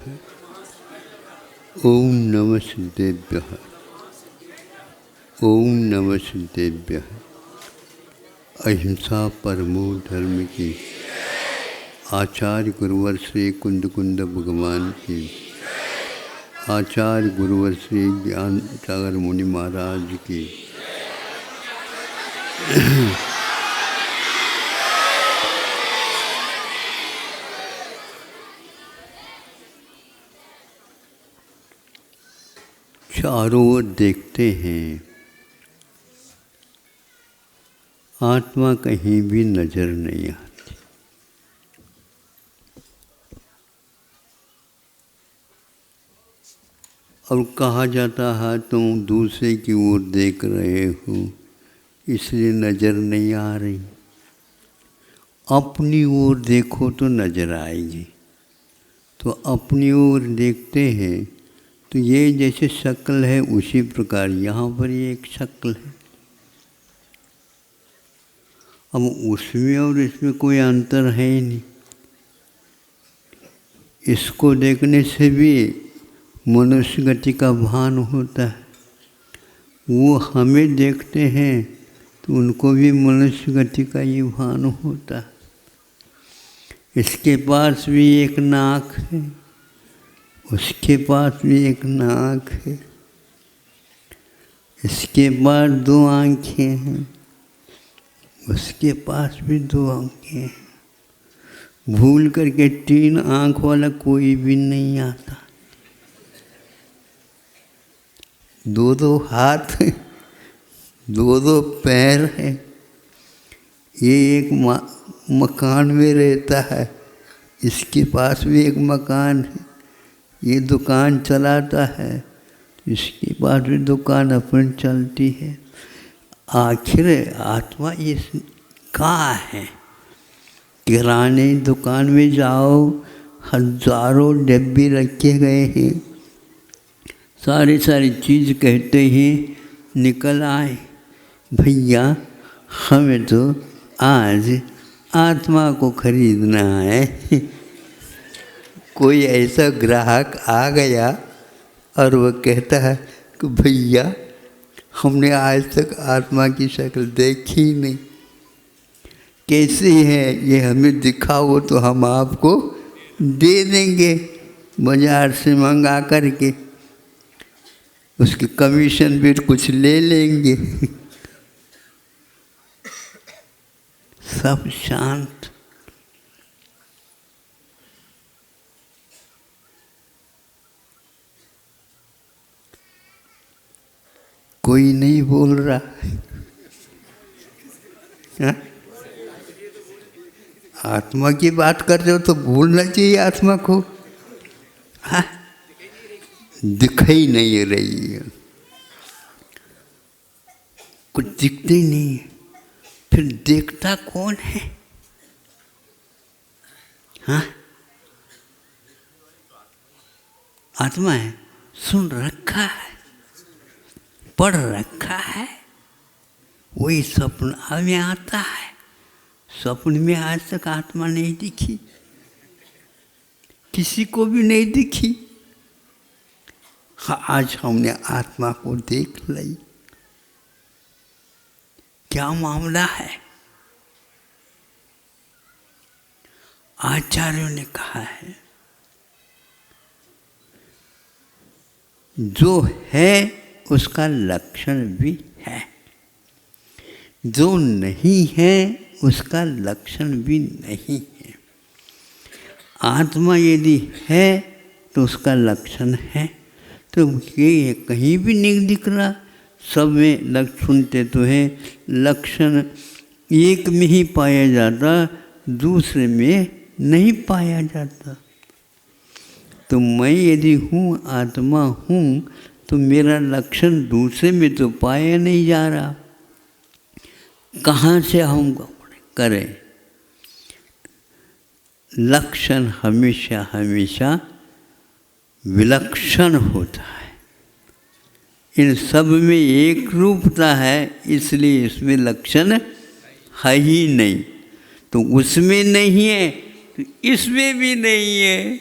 ओम नमः सिद्धेभ्यः। ओम नमः सिद्धेभ्यः। अहिंसा परमो धर्म की। आचार्य गुरुवर श्री कुंद कुंद भगवान की। आचार्य गुरुवर श्री ज्ञान सागर मुनि महाराज की। चारों ओर देखते हैं, आत्मा कहीं भी नजर नहीं आती। और कहा जाता है तुम दूसरे की ओर देख रहे हो इसलिए नजर नहीं आ रही। अपनी ओर देखो तो नजर आएगी। तो अपनी ओर देखते हैं तो ये जैसे शक्ल है उसी प्रकार यहाँ पर ये एक शक्ल है। अब उसमें और इसमें कोई अंतर है ही नहीं। इसको देखने से भी मनुष्य गति का भान होता है। वो हमें देखते हैं तो उनको भी मनुष्य गति का ही भान होता है। इसके पास भी एक नाक है, उसके पास भी एक नाक है, इसके पास दो आँखें हैं, उसके पास भी दो आँखें हैं। भूल करके तीन आँख वाला कोई भी नहीं आता। दो दो हाथ हैं, दो दो पैर हैं। ये एक मकान में रहता है, इसके पास भी एक मकान है। ये दुकान चलाता है, इसके पास भी दुकान अपन चलती है। आखिर आत्मा ये कहाँ है? किराने दुकान में जाओ, हजारों डब्बे रखे गए हैं, सारी चीज़ कहते हैं निकल आए। भैया हमें तो आज आत्मा को खरीदना है। कोई ऐसा ग्राहक आ गया और वह कहता है कि भैया हमने आज तक आत्मा की शक्ल देखी ही नहीं, कैसी है ये हमें दिखाओ तो हम आपको दे देंगे बाजार से मंगा करके, उसकी कमीशन भी कुछ ले लेंगे। सब शांत। कोई नहीं बोल रहा है? आत्मा की बात कर रहे हो तो बोलना चाहिए आत्मा को। हाँ, दिखाई नहीं रही है, कुछ दिखते ही नहीं। फिर देखता कौन है? हाँ, आत्मा है, सुन रखा है, पढ़ रखा है, वही सपना में आता है। सपने में आज तक आत्मा नहीं दिखी, किसी को भी नहीं दिखी। हाँ, आज हमने आत्मा को देख ली। क्या मामला है? आचार्यों ने कहा है जो है उसका लक्षण भी है, जो नहीं है उसका लक्षण भी नहीं है। आत्मा यदि है तो उसका लक्षण है। तो ये कहीं भी नहीं दिख रहा, सब में लक्षण सुनते तो है। लक्षण एक में ही पाया जाता, दूसरे में नहीं पाया जाता। तो मैं यदि हूँ, आत्मा हूँ, तो मेरा लक्षण दूसरे में तो पाया नहीं जा रहा। कहाँ से हम करें? लक्षण हमेशा हमेशा विलक्षण होता है। इन सब में एक रूपता है, इसलिए इसमें लक्षण है ही नहीं। तो उसमें नहीं है तो इसमें भी नहीं है।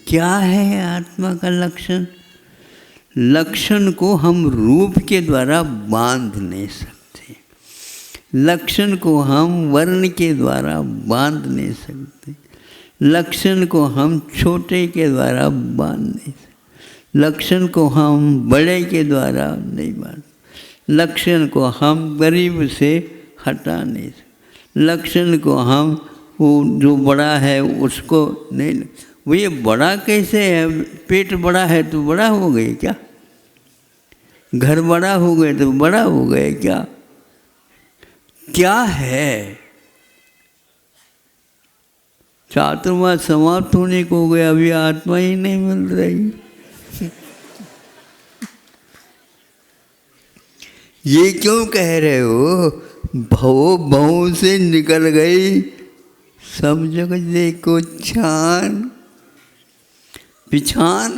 क्या है आत्मा का लक्षण? लक्षण को हम रूप के द्वारा बांध नहीं सकते, लक्षण को हम वर्ण के द्वारा बांध नहीं सकते, लक्षण को हम छोटे के द्वारा बांध नहीं सकते, लक्षण को हम बड़े के द्वारा नहीं बांध, लक्षण को हम गरीब से हटा नहीं सकते, लक्षण को हम वो जो बड़ा है उसको नहीं। वो ये बड़ा कैसे है? पेट बड़ा है तो बड़ा हो गए क्या? घर बड़ा हो गए तो बड़ा हो गए क्या? क्या है? चातुर्मास समाप्त होने को हो गया, अभी आत्मा ही नहीं मिल रही। ये क्यों कह रहे हो? भव भव से निकल गई, सब जगह देखो छान पिछान,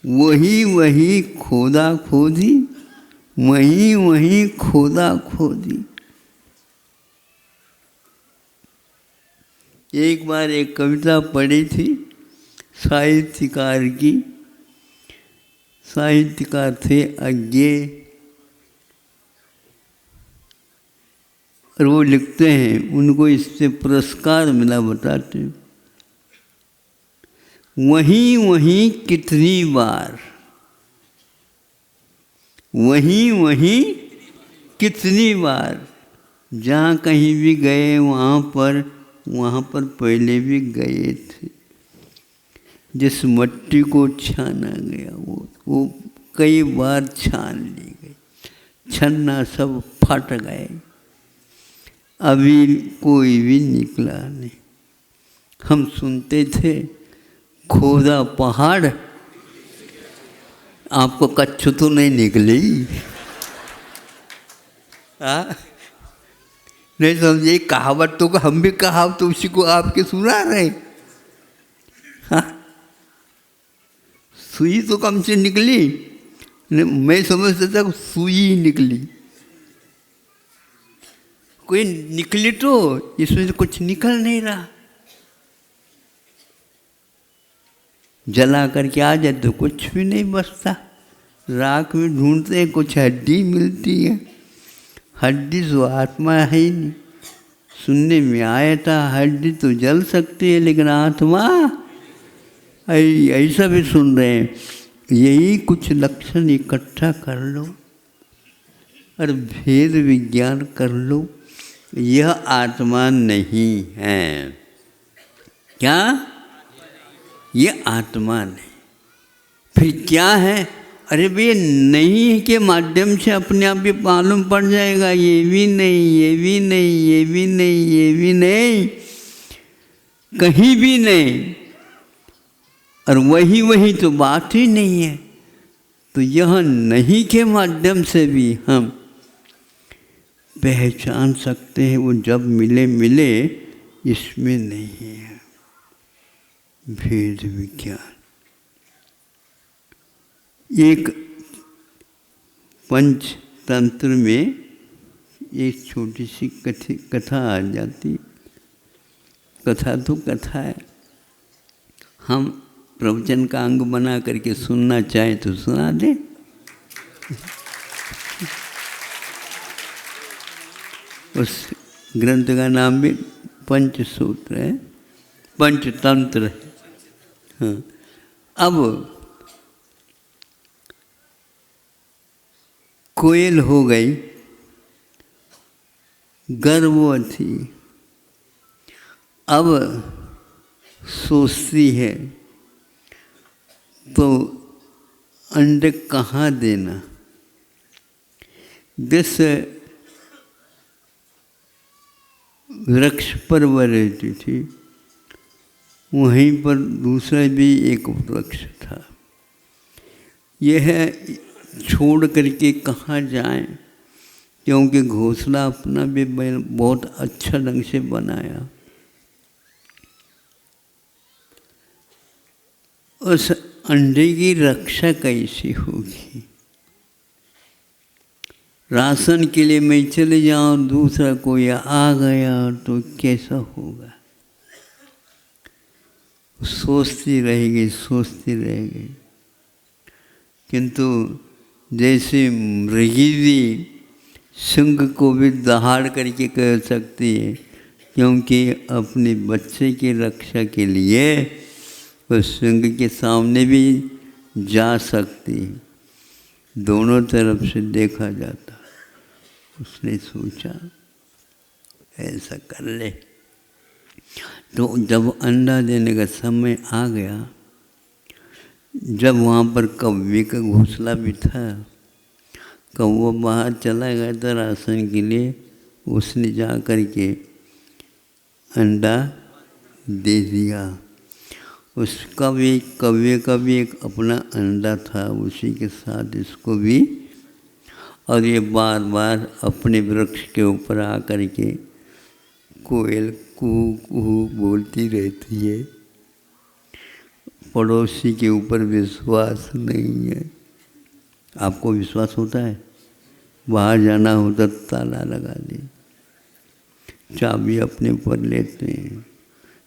वही वही खोदा खोदी, वही वही खोदा खोदी। एक बार एक कविता पढ़ी थी साहित्यकार की, साहित्यकार थे अज्ञेय, और वो लिखते हैं, उनको इससे पुरस्कार मिला, बताते हैं, वहीं वहीं कितनी बार, वहीं वहीं कितनी बार, जहाँ कहीं भी गए वहाँ पर पहले भी गए थे। जिस मट्टी को छाना गया वो कई बार छान ली गई, छन्ना सब फट गए, अभी कोई भी निकला नहीं। हम सुनते थे खोदा पहाड़, आपको कच्छु तो नहीं निकली? नहीं समझे? कहावत तो हम भी कहावत उसी को आपके सुना रहे। हाँ, सुई तो कम से निकली, मैं समझता था सुई निकली, कोई निकली तो इसमें से कुछ निकल नहीं रहा। जला करके आ जाए तो कुछ भी नहीं बचता, राख में ढूंढते हैं कुछ हड्डी मिलती है, हड्डी तो आत्मा है ही नहीं। सुनने में आया था हड्डी तो जल सकती है लेकिन आत्मा, ऐसा भी सुन रहे हैं। यही कुछ लक्षण इकट्ठा कर लो और भेद विज्ञान कर लो, यह आत्मा नहीं है। क्या? ये आत्मा नहीं, फिर क्या है? अरे भैया नहीं के माध्यम से अपने आप भी मालूम पड़ जाएगा, ये भी नहीं, ये भी नहीं, ये भी नहीं, ये भी नहीं, कहीं भी नहीं, और वही वही तो बात ही नहीं है। तो यह नहीं के माध्यम से भी हम पहचान सकते हैं, वो जब मिले मिले, इसमें नहीं है भेद विज्ञान। एक पंचतंत्र में एक छोटी सी कथा आ जाती, कथा तो कथा है, हम प्रवचन का अंग बना करके सुनना चाहें तो सुना दें। उस ग्रंथ का नाम भी पंचसूत्र है, पंचतंत्र है। हाँ, अब कोयल हो गई गर्भवती, अब सोचती है तो अंडे कहाँ देना। जिस वृक्ष पर वह रहती थी वहीं पर दूसरा भी एक वृक्ष था। यह छोड़ करके कहाँ जाएं, क्योंकि घोंसला अपना भी बहुत अच्छा ढंग से बनाया। उस अंडे की रक्षा कैसी होगी? राशन के लिए मैं चले जाऊं, दूसरा कोई आ गया तो कैसा होगा? सोचती रहेगी। किंतु जैसे मृगी भी सिंह को भी दहाड़ करके कह सकती है, क्योंकि अपने बच्चे की रक्षा के लिए वो सिंह के सामने भी जा सकती है। दोनों तरफ से देखा जाता। उसने सोचा ऐसा कर ले। तो जब अंडा देने का समय आ गया, जब वहाँ पर कौवे का घोंसला भी था, कौवा बाहर चला गया था राशन के लिए, उसने जा कर के अंडा दे दिया। उसका भी, कौवे का भी एक अपना अंडा था, उसी के साथ इसको भी। और ये बार बार अपने वृक्ष के ऊपर आ कर के कोयल कुहू कुहू बोलती रहती है। पड़ोसी के ऊपर विश्वास नहीं है। आपको विश्वास होता है? बाहर जाना होता तो ताला लगा दे, चाबी अपने ऊपर लेते हैं,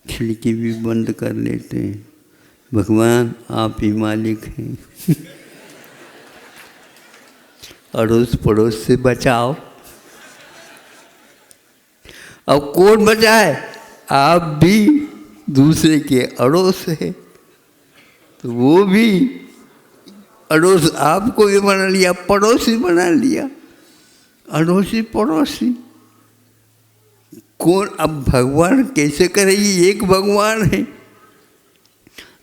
खिड़की भी बंद कर लेते हैं। भगवान आप ही मालिक हैं। अड़ोस पड़ोस से बचाओ। अब कौन बचाए? आप भी दूसरे के अड़ोस है, तो वो भी अड़ोस आपको भी बना लिया, पड़ोसी बना लिया। अड़ोसी पड़ोसी कौन? अब भगवान कैसे करेगी? एक भगवान है,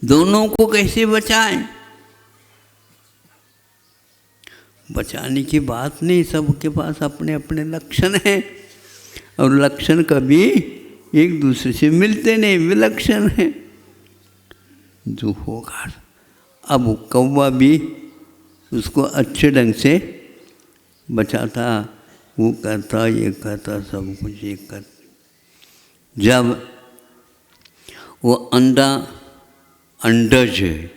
दोनों को कैसे बचाएं? बचाने की बात नहीं, सबके पास अपने अपने लक्षण हैं, और लक्षण कभी एक दूसरे से मिलते नहीं, विलक्षण हैं। जो होगा, अब कौवा भी उसको अच्छे ढंग से बचाता, वो करता, ये करता, सब कुछ ये कर। जब वो अंडज है,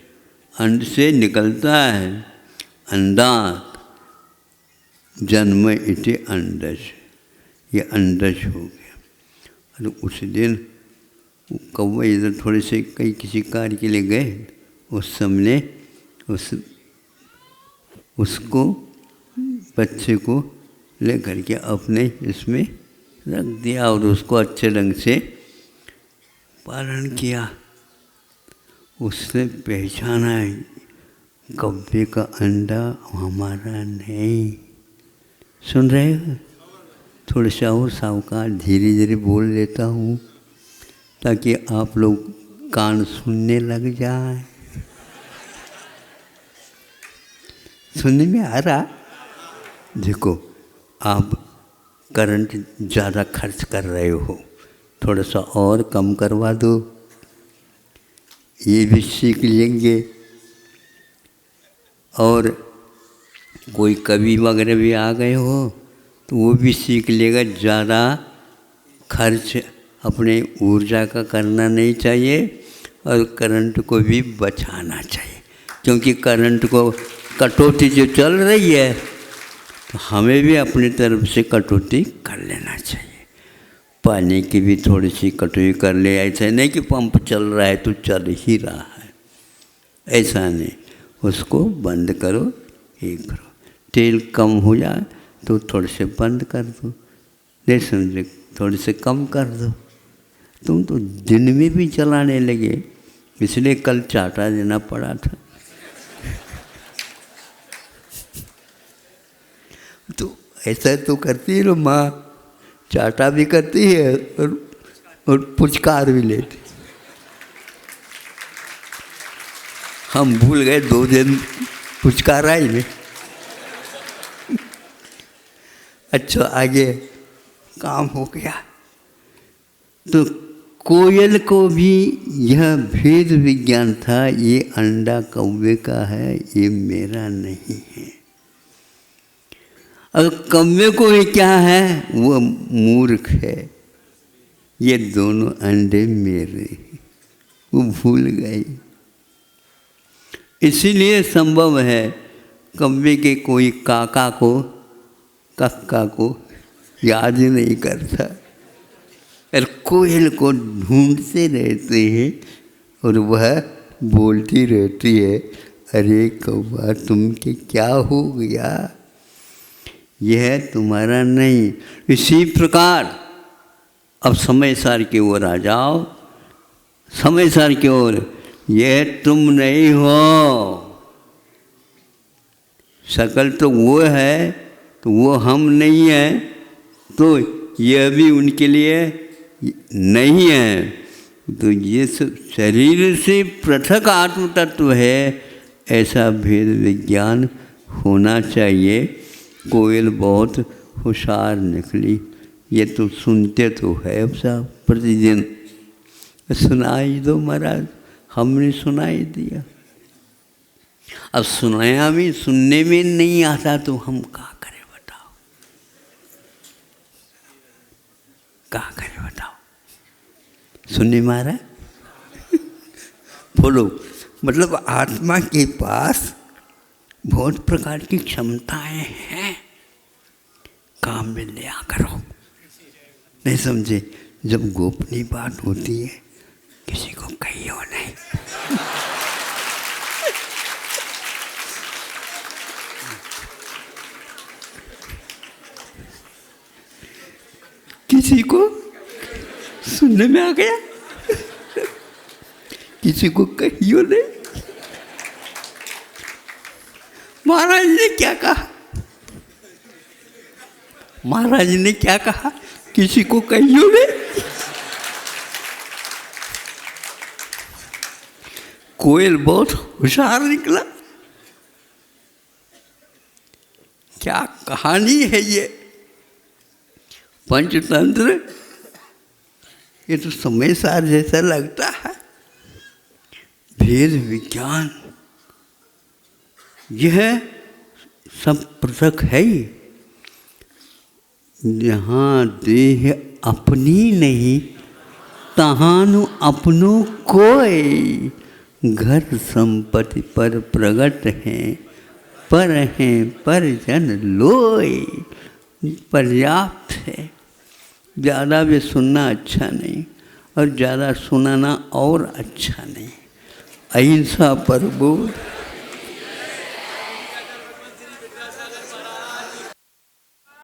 अंड से निकलता है अंडात, जन्म इति अंडज, ये अंडज हो गया। और उस दिन कौवा इधर थोड़े से कई किसी कार्य के लिए गए, उस समय उसको बच्चे को ले करके अपने इसमें रख दिया और उसको अच्छे ढंग से पालन किया। उसने पहचाना कौवे का अंडा हमारा नहीं। सुन रहे हो? थोड़ा सा और सावकाश धीरे धीरे बोल लेता हूँ ताकि आप लोग कान सुनने लग जाए। सुनने में आ रहा? देखो, आप करंट ज़्यादा खर्च कर रहे हो, थोड़ा सा और कम करवा दो, ये भी सीख लेंगे। और कोई कवि वगैरह भी आ गए हो तो वो भी सीख लेगा। ज़्यादा खर्च अपने ऊर्जा का करना नहीं चाहिए और करंट को भी बचाना चाहिए, क्योंकि करंट को कटौती जो चल रही है तो हमें भी अपनी तरफ से कटौती कर लेना चाहिए। पानी की भी थोड़ी सी कटौती कर ले, ऐसा नहीं कि पंप चल रहा है तो चल ही रहा है, ऐसा नहीं। उसको बंद करो, ये करो। तेल कम हो जाए तो थोड़े से बंद कर दो, नहीं समझे थोड़े से कम कर दो। तुम तो दिन में भी चलाने लगे, इसलिए कल चाटा देना पड़ा था। तो ऐसा तो करती है ना माँ, चाटा भी करती है और पुचकार भी लेती। हम भूल गए 2 दिन पुचकार आई नहीं। अच्छा, आगे काम हो गया। तो कोयल को भी यह भेद विज्ञान था, ये अंडा कौवे का है, ये मेरा नहीं है। और कौवे को ये क्या है? वो मूर्ख है, ये दोनों अंडे मेरे, वो भूल गई। इसीलिए संभव है कौवे के कोई काका को, कक्का को याद ही नहीं करता, और कोयल को ढूंढते रहते हैं और वह बोलती रहती है, अरे कौवा तुमके क्या हो गया, यह तुम्हारा नहीं। इसी प्रकार अब समय सार की ओर आ जाओ, समय सार की ओर। यह तुम नहीं हो, शकल तो वो है, तो वो हम नहीं है, तो यह भी उनके लिए नहीं है। तो ये शरीर से पृथक आत्म तत्व है, ऐसा भेद विज्ञान होना चाहिए। कोयल बहुत होशियार निकली, ये तो सुनते तो है अब साहब प्रतिदिन। सुनाई दो महाराज, हमने सुनाई दिया। अब सुनाया भी सुनने में नहीं आता तो हम क्या करें बताओ, क्या करें बताओ। सुनने मारा बोलो, मतलब आत्मा के पास बहुत प्रकार की क्षमताएं हैं, काम में लिया करो। नहीं समझे, जब गोपनीय बात होती है किसी को कहियो नहीं। किसी को सुनने में आ गया, किसी को कहियो नहीं। महाराज ने क्या कहा, महाराज ने क्या कहा, किसी को कहियो नहीं। कोयल बहुत होशियार निकला। क्या कहानी है ये, पंचतंत्र, ये तो समय सार जैसा लगता है। भेद विज्ञान यह सब पृथक है ही। जहाँ देह अपनी नहीं, तहानु अपनों कोई। घर संपत्ति पर प्रगट हैं, पर जन लोई। पर्याप्त है, ज़्यादा भी सुनना अच्छा नहीं और ज़्यादा सुनाना और अच्छा नहीं। अहिंसा पर बोल।